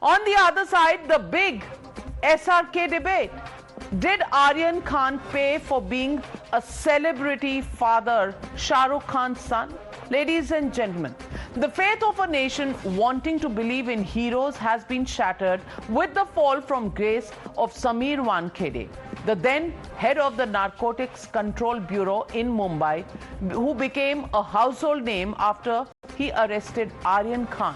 On the other side, the big SRK debate. Did Aryan Khan pay for being a celebrity father, Shah Rukh Khan's son? Ladies and gentlemen, the faith of a nation wanting to believe in heroes has been shattered with the fall from grace of Sameer Wankhede, the then head of the Narcotics Control Bureau in Mumbai, who became a household name after he arrested Aryan Khan,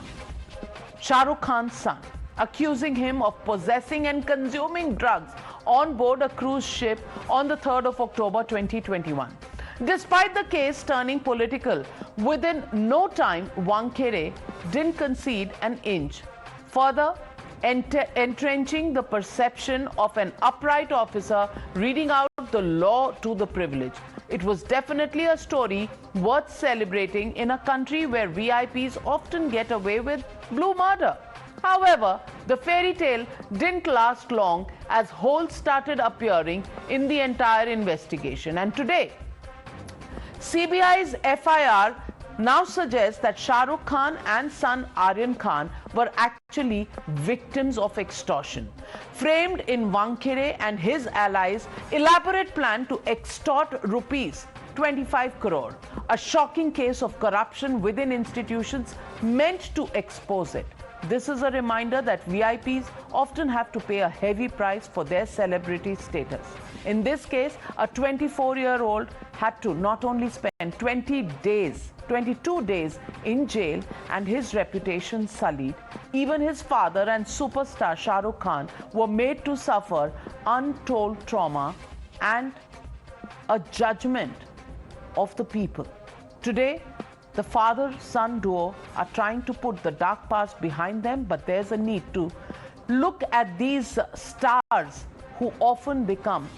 Shah Rukh Khan's son, accusing him of possessing and consuming drugs on board a cruise ship on the 3rd of October 2021. Despite the case turning political, within no time, Wankhede didn't concede an inch, further entrenching the perception of an upright officer reading out the law to the privileged. It was definitely a story worth celebrating in a country where VIPs often get away with blue murder. However, the fairy tale didn't last long as holes started appearing in the entire investigation. And today, CBI's FIR now suggests that Shah Rukh Khan and son Aryan Khan were actually victims of extortion, framed in Wankhede and his allies' elaborate plan to extort rupees 25 crore, a shocking case of corruption within institutions meant to expose it. This is a reminder that VIPs often have to pay a heavy price for their celebrity status. In this case, a 24-year-old had to not only spend 22 days in jail and his reputation sullied, even his father and superstar Shah Rukh Khan were made to suffer untold trauma and a judgment of the people. Today, the father-son duo are trying to put the dark past behind them, but there's a need to look at these stars who often become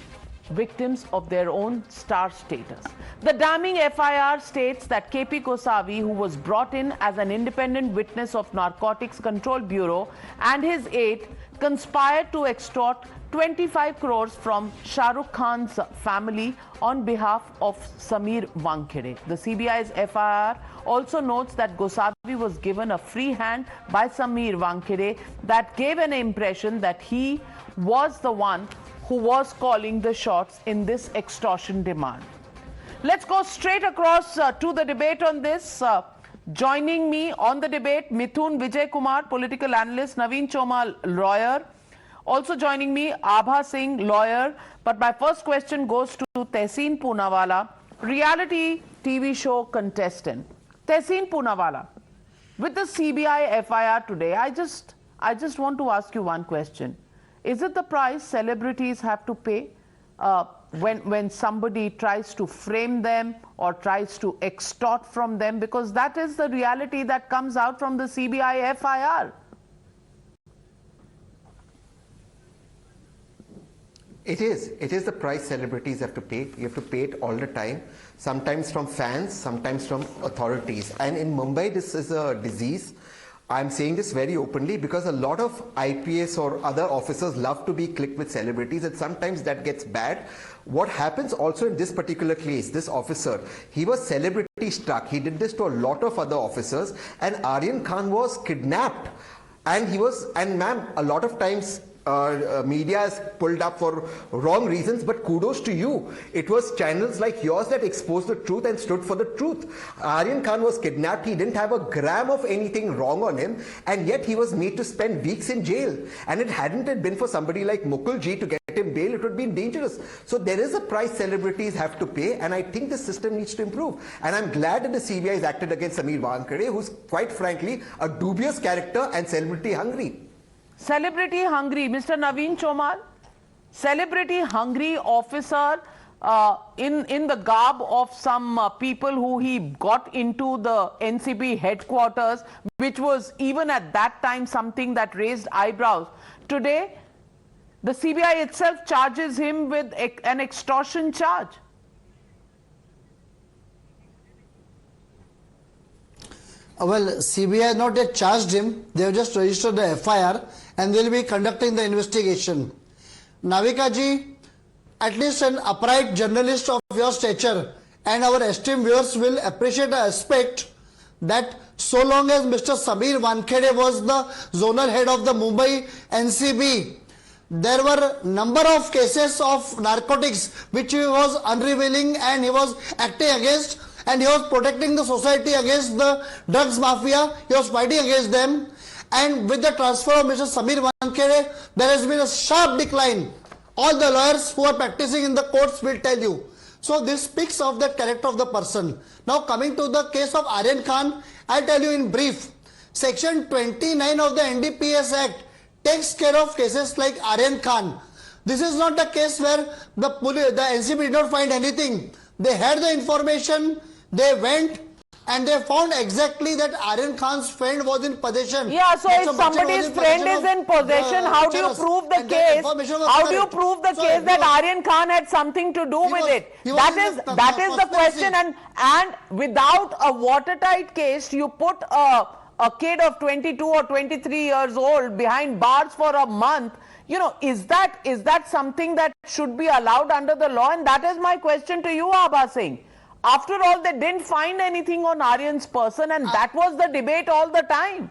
victims of their own star status. The damning FIR states that KP Gosavi, who was brought in as an independent witness of Narcotics Control Bureau, and his aide conspired to extort 25 crores from Shah Rukh Khan's family on behalf of Sameer Wankhede. The CBI's FIR also notes that Gosavi was given a free hand by Sameer Wankhede that gave an impression that he was the one who was calling the shots in this extortion demand. Let's go straight across to the debate on this. Joining me on the debate, Mithun Vijaykumar, political analyst, Naveen Chomal, lawyer. Also joining me, Abha Singh, lawyer. But my first question goes to Tehseen Poonawala, reality TV show contestant. Tehseen Poonawala, with the CBI FIR today, I just want to ask you one question. Is it the price celebrities have to pay when somebody tries to frame them or tries to extort from them? Because that is the reality that comes out from the CBI FIR. It is the price celebrities have to pay. You have to pay it all the time, sometimes from fans, sometimes from authorities. And in Mumbai, this is a disease. I'm saying this very openly because a lot of IPS or other officers love to be clicked with celebrities, and sometimes that gets bad. What happens also in this particular case, this officer, he was celebrity struck. He did this to a lot of other officers, and Aryan Khan was kidnapped. And ma'am, a lot of times media is pulled up for wrong reasons, but kudos to you. It was channels like yours that exposed the truth and stood for the truth. Aryan Khan was kidnapped. He didn't have a gram of anything wrong on him, and yet he was made to spend weeks in jail. And it hadn't it been for somebody like Mukulji to get him bail, it would be dangerous. So there is a price celebrities have to pay, and I think the system needs to improve. And I'm glad that the CBI has acted against Sameer Wankhede, who's quite frankly a dubious character and celebrity hungry. Celebrity hungry, Mr. Naveen Chomal, celebrity hungry officer in the garb of some people who he got into the NCB headquarters, which was even at that time something that raised eyebrows. Today, the CBI itself charges him with an extortion charge. Well, CBI has not yet charged him. They have just registered the FIR and they will be conducting the investigation. Navika ji, at least an upright journalist of your stature and our esteemed viewers will appreciate the aspect that So long as Mr. Sameer Wankhede was the zonal head of the Mumbai NCB, there were number of cases of narcotics which he was unrevealing and he was acting against, and he was protecting the society against the drugs mafia. He was fighting against them. And with the transfer of Mr. Sameer Wankhede, there has been a sharp decline. All the lawyers who are practicing in the courts will tell you. So this speaks of the character of the person. Now coming to the case of Aryan Khan, I'll tell you in brief. Section 29 of the NDPS Act takes care of cases like Aryan Khan. This is not a case where the NCB did not find anything. They had the information, they went and they found exactly that Aryan Khan's friend was in possession. Yeah, so if somebody's friend is in possession, how do you prove the case? How do you prove the case that Aryan Khan had something to do with it? That is the question. And without a watertight case, you put a kid of 22 or 23 years old behind bars for a month. You know, is that something that should be allowed under the law? And that is my question to you, Abha Singh. After all, they didn't find anything on Aryan's person, and that was the debate all the time.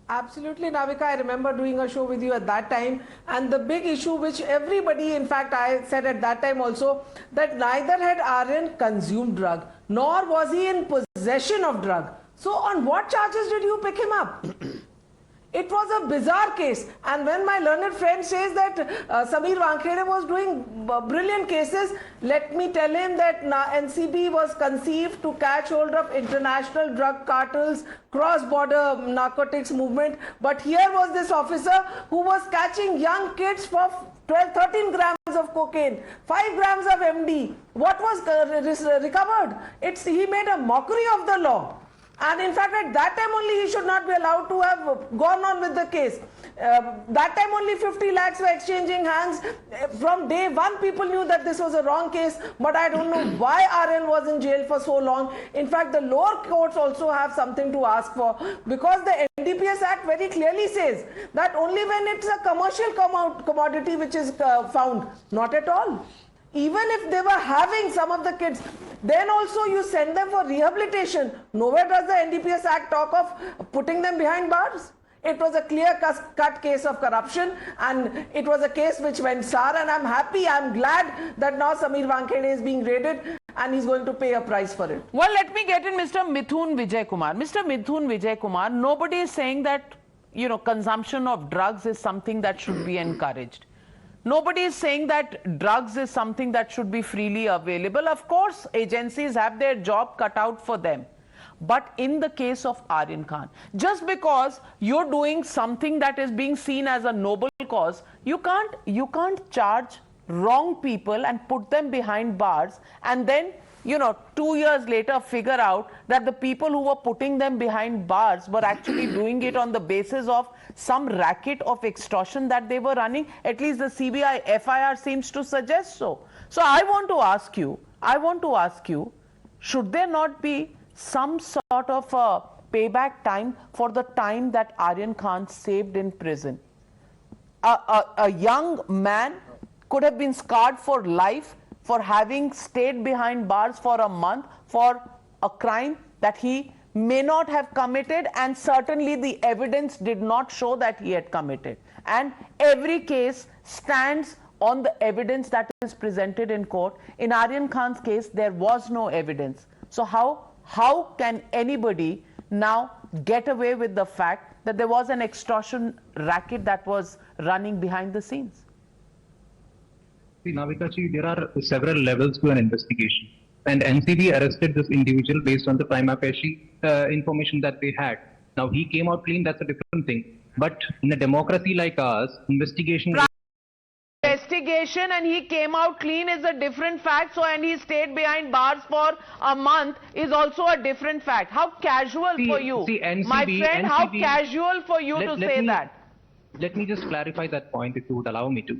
Absolutely, Navika. I remember doing a show with you at that time, and the big issue which everybody, in fact, I said at that time also, that neither had Aryan consumed drug, nor was he in possession of drug. So on what charges did you pick him up? It was a bizarre case, and when my learned friend says that Sameer Wankhede was doing brilliant cases, let me tell him that NCB was conceived to catch hold of international drug cartels, cross-border narcotics movement, but here was this officer who was catching young kids for 13 grams of cocaine, 5 grams of MD. What was recovered? He made a mockery of the law. And in fact, at that time only he should not be allowed to have gone on with the case. That time only 50 lakhs were exchanging hands. From day one, people knew that this was a wrong case, but I don't know why Aryan was in jail for so long. In fact, the lower courts also have something to ask for, because the NDPS Act very clearly says that only when it's a commercial commodity which is found, not at all. Even if they were having some of the kids, then also you send them for rehabilitation. Nowhere does the NDPS Act talk of putting them behind bars. It was a clear-cut case of corruption, and it was a case which went sour, and I'm happy, I'm glad that now Sameer Wankhede is being raided and he's going to pay a price for it. Well, let me get in Mr. Mithun Vijaykumar. Mr. Mithun Vijaykumar, nobody is saying that, you know, consumption of drugs is something that should be encouraged. Nobody is saying that drugs is something that should be freely available. Of course, agencies have their job cut out for them. But in the case of Aryan Khan, just because you're doing something that is being seen as a noble cause, you can't charge wrong people and put them behind bars and then, you know, 2 years later figure out that the people who were putting them behind bars were actually doing it on the basis of some racket of extortion that they were running. At least the CBI FIR seems to suggest so. So I want to ask you, should there not be some sort of a payback time for the time that Aryan Khan saved in prison? A young man could have been scarred for life for having stayed behind bars for a month for a crime that he may not have committed, and certainly the evidence did not show that he had committed. And every case stands on the evidence that is presented in court. In Aryan Khan's case, there was no evidence. So how can anybody now get away with the fact that there was an extortion racket that was running behind the scenes? See, Navika ji, there are several levels to an investigation, and NCB arrested this individual based on the prima facie information that they had. Now, he came out clean, that's a different thing. But in a democracy like ours, investigation And he came out clean is a different fact. So, and he stayed behind bars for a month is also a different fact. How casual for you, NCB, my friend, how casual for you to say that? Let me just clarify that point, if you would allow me to.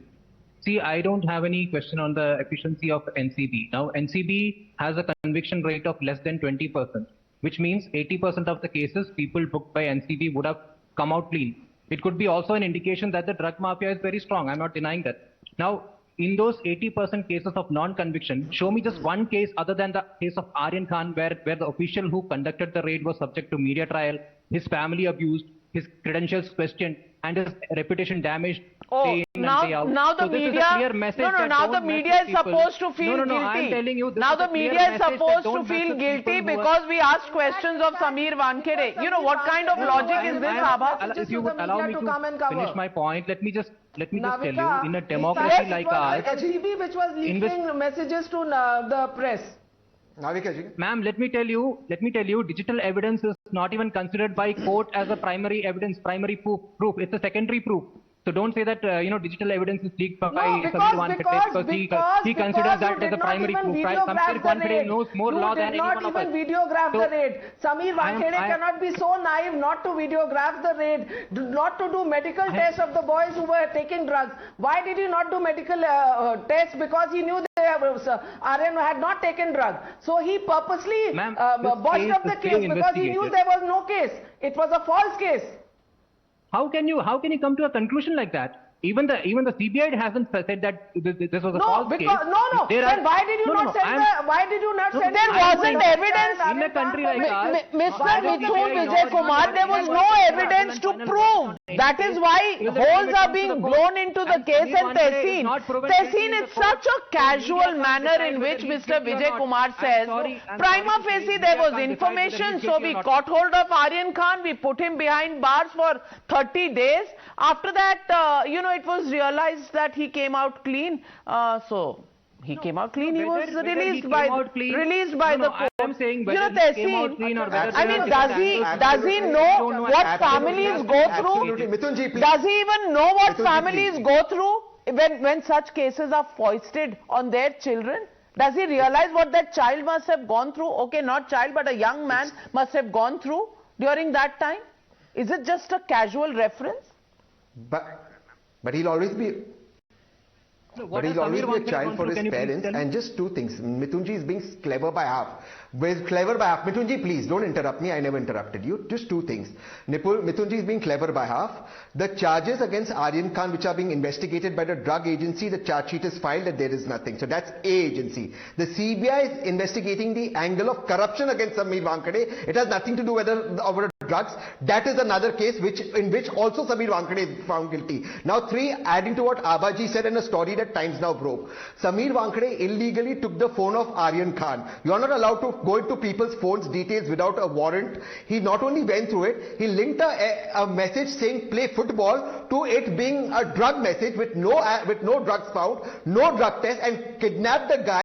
See, I don't have any question on the efficiency of NCB. Now, NCB has a conviction rate of less than 20%, which means 80% of the cases people booked by NCB would have come out clean. It could be also an indication that the drug mafia is very strong. I'm not denying that. Now, in those 80% cases of non-conviction, show me just one case other than the case of Aryan Khan where the official who conducted the raid was subject to media trial, his family abused, his credentials questioned, and his reputation damaged. Oh, day in and day out. now the So this is a media. clear message No, that now the don't mess media with is people. supposed to feel No, guilty. I'm telling you, this now is the a clear media is message that supposed to don't mess feel with guilty people who are- because we asked questions of Sameer Wankhede. You know what kind of logic is this, Abha? If you would allow me to finish my point, let me just tell you, in a democracy like ours, LCB which was leaking messages to the press. Navika ji. ma'am, let me tell you, digital evidence is not even considered by court as a primary evidence, primary proof. It's a secondary proof. So don't say that digital evidence is leaked by Sameer Wankhede because he considers that as a primary proof. Sameer Wankhede knows more law than anyone of us. You did not even videograph the raid. Sameer Wankhede cannot be so naive not to videograph the raid, not to do medical tests of the boys who were taking drugs. Why did he not do medical tests? Because he knew Aryan had not taken drugs. So he purposely botched up the case because he knew there was no case. It was a false case. How can you come to a conclusion like that? Even the CBI hasn't said that this was a false case. No. Then why did you not send There wasn't evidence in a country like ours. Mr. Mithun Vijaykumar, there was no evidence to prove. That is why holes are being blown into the case and Tehseen is such a casual manner in which Mr. Vijaykumar says, prima facie there was information, so we got hold of Aryan Khan, we put him behind bars for 30 days. After that, it was realized that he came out clean. So he came out clean. He was released by the court. I'm saying whether he came out clean or whether I mean, does he know what families go through? Mithun ji, please. Does he even know what Mithun ji, families please. go through when such cases are foisted on their children? Does he realize what that child must have gone through? Okay, not child, but a young man must have gone through during that time. Is it just a casual reference? But he'll always be. But he'll always be a child for his parents. And just two things. Mithunji is being clever by half. Mithunji, please don't interrupt me. I never interrupted you. Just two things. Mithunji is being clever by half. The charges against Aryan Khan, which are being investigated by the drug agency, the charge sheet is filed that there is nothing. So that's A agency. The CBI is investigating the angle of corruption against Sameer Wankhede. It has nothing to do over drugs. That is another case in which also Sameer Wankhede is found guilty. Now, three, adding to what Abaji said in a story that Times Now broke. Sameer Wankhede illegally took the phone of Aryan Khan. You are not allowed to go into people's phones details without a warrant. He not only went through it, he linked a message saying play football to it being a drug message with no drugs found, no drug test, and kidnapped the guy,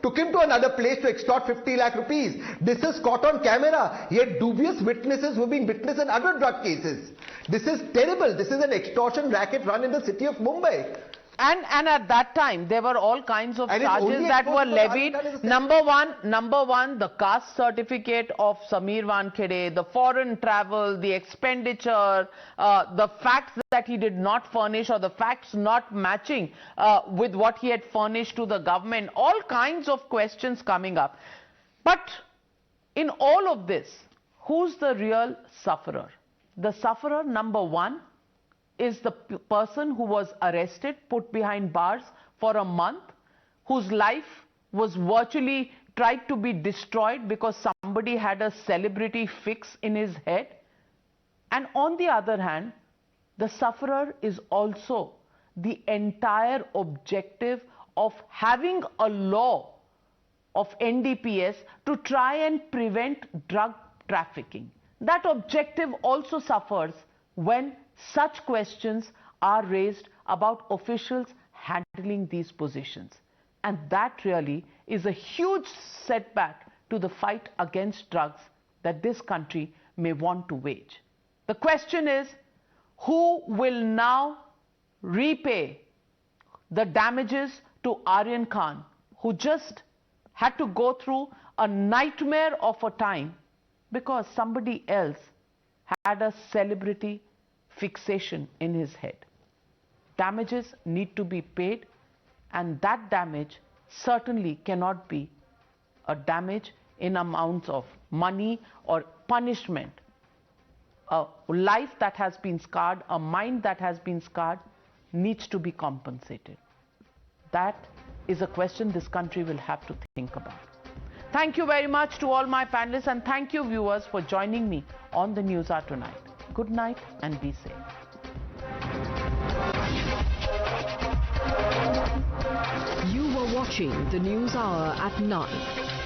took him to another place to extort 50 lakh rupees. This is caught on camera. He had dubious witnesses who have been witness in other drug cases. This is terrible. This is an extortion racket run in the city of Mumbai. And at that time, there were all kinds of charges that were levied. Number one, the caste certificate of Sameer Wankhede, the foreign travel, the expenditure, the facts that he did not furnish or the facts not matching with what he had furnished to the government, all kinds of questions coming up. But in all of this, who's the real sufferer? The sufferer, number one, is the person who was arrested, put behind bars for a month, whose life was virtually tried to be destroyed because somebody had a celebrity fix in his head. And on the other hand, the sufferer is also the entire objective of having a law of NDPS to try and prevent drug trafficking. That objective also suffers when such questions are raised about officials handling these positions. And that really is a huge setback to the fight against drugs that this country may want to wage. The question is, who will now repay the damages to Aryan Khan, who just had to go through a nightmare of a time because somebody else had a celebrity fixation in his head. Damages need to be paid, and that damage certainly cannot be a damage in amounts of money or punishment. A life that has been scarred, a mind that has been scarred needs to be compensated. That is a question this country will have to think about. Thank you very much to all my panelists, and thank you viewers for joining me on the Newshour tonight. Good night and be safe. You were watching the News Hour at 9.